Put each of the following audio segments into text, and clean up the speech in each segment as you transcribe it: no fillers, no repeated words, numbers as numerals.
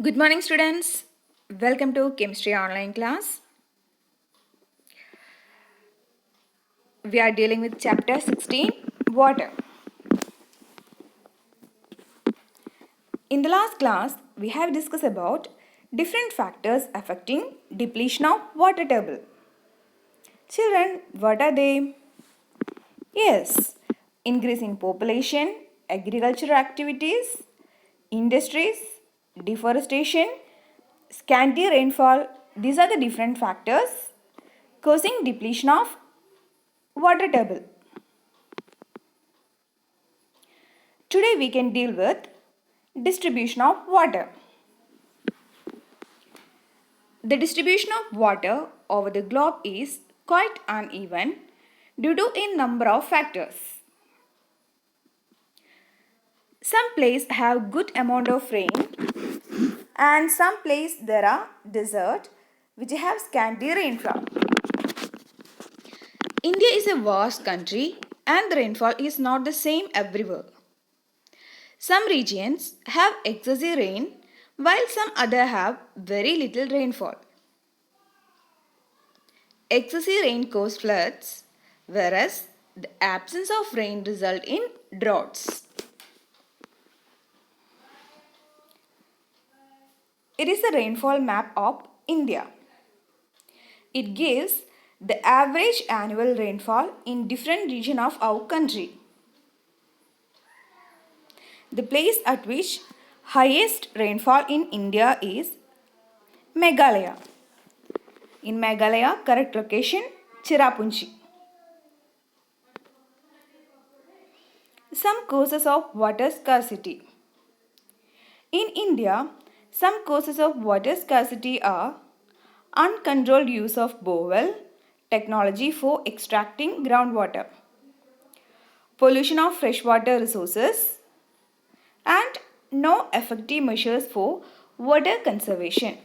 Good morning, students. Welcome to Chemistry Online class. We are dealing with chapter 16, Water. In the last class, we have discussed about different factors affecting depletion of water table. Children, what are they? Yes, increase in population, agricultural activities, industries, deforestation, scanty rainfall. These are the different factors causing depletion of water table. Today we can deal with distribution of water. The distribution of water over the globe is quite uneven due to a number of factors. Some places have good amount of rain and some places there are desert which have scanty rainfall. India is a vast country and the rainfall is not the same everywhere. Some regions have excessive rain while some other have very little rainfall. Excessive rain causes floods, whereas the absence of rain results in droughts. It is a rainfall map of India. It gives the average annual rainfall in different regions of our country. The place at which highest rainfall in India is Meghalaya. In Meghalaya, correct location Cherrapunji. Some causes of water scarcity. In India, some causes of water scarcity are uncontrolled use of borewell technology for extracting groundwater, pollution of freshwater resources, and no effective measures for water conservation.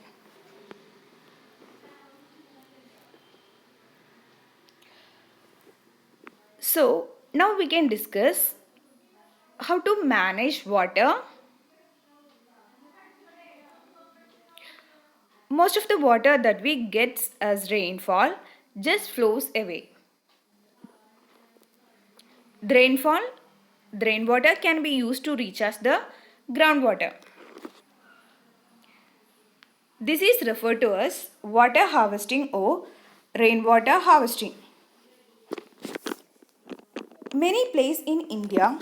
So, now we can discuss how to manage water. Most of the water that we get as rainfall just flows away. The rainfall, the rainwater can be used to recharge the groundwater. This is referred to as water harvesting or rainwater harvesting. Many places in India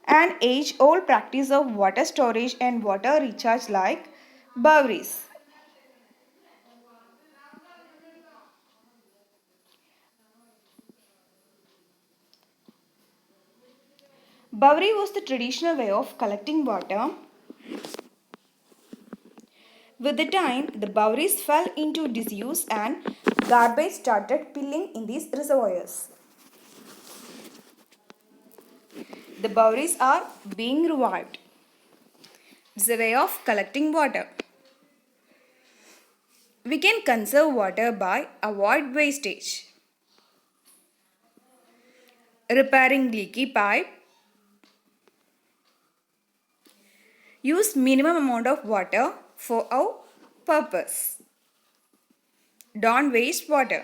an age-old practice of water storage and water recharge like Bawris. Bawri was the traditional way of collecting water. With the time, the Bawris fell into disuse and garbage started pilling in these reservoirs. The Bawris are being revived. It's a way of collecting water. We can conserve water by avoid wastage, repairing leaky pipe, use minimum amount of water for our purpose. Don't waste water.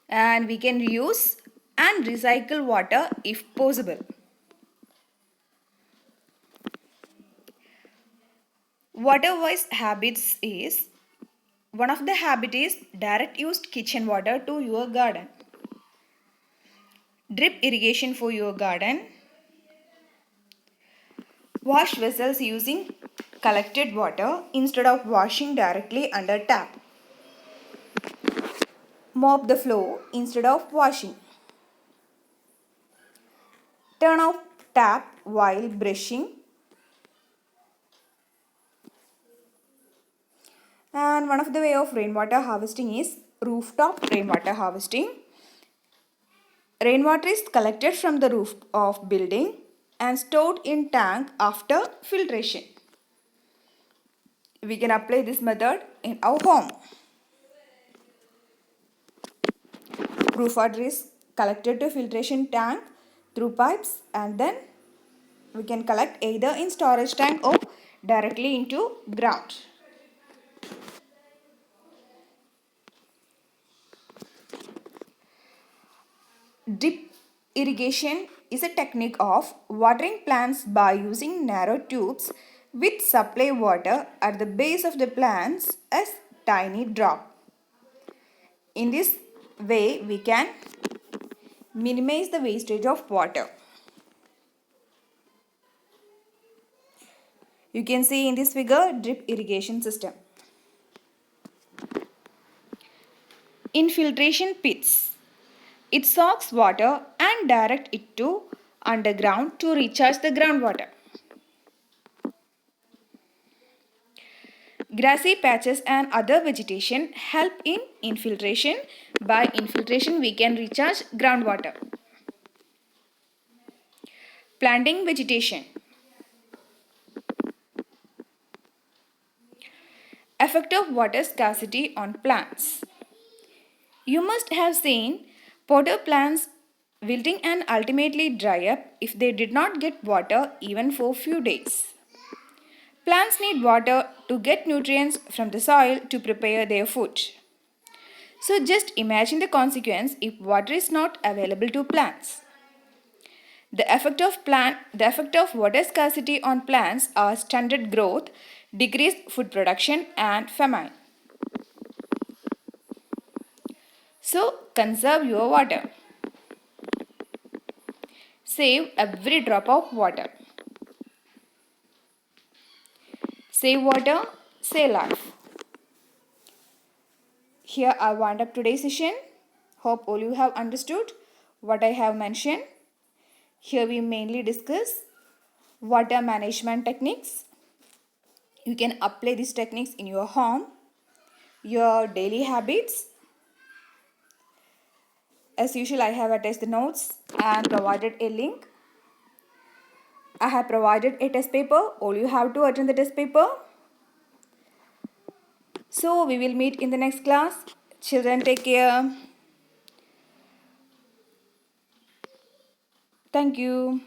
And we can reuse and recycle water if possible. Water-wise habits is, one of the habit is direct used kitchen water to your garden. Drip irrigation for your garden. Wash vessels using collected water instead of washing directly under tap. Mop the floor instead of washing. Turn off tap while brushing. And one of the way of rainwater harvesting is rooftop rainwater harvesting. Rainwater is collected from the roof of building and stored in tank after filtration. We can apply this method in our home. Roof water is collected to filtration tank through pipes and then We can collect either in storage tank or directly into ground. Drip irrigation is a technique of watering plants by using narrow tubes which supply water at the base of the plants as tiny drop. In this way, we can minimize the wastage of water. You can see in this figure drip irrigation system. Infiltration pits. It soaks water and directs it to underground to recharge the groundwater. Grassy patches and other vegetation help in infiltration. By infiltration, we can recharge groundwater. Planting vegetation. Effect of water scarcity on plants. You must have seen potato plants wilting and ultimately dry up if they did not get water even for few days. Plants need water to get nutrients from the soil to prepare their food. So just imagine the consequence if water is not available to plants. The effect of water scarcity on plants are stunted growth, decreased food production and famine. So conserve your water. Save every drop of water. Save water, save life. Here I wind up today's session. Hope all you have understood what I have mentioned. Here we mainly discuss water management techniques. You can apply these techniques in your home, your daily habits. As usual, I have attached the notes and provided a link. I have provided a test paper. All you have to attend the test paper. So we will meet in the next class. Children, take care. Thank you.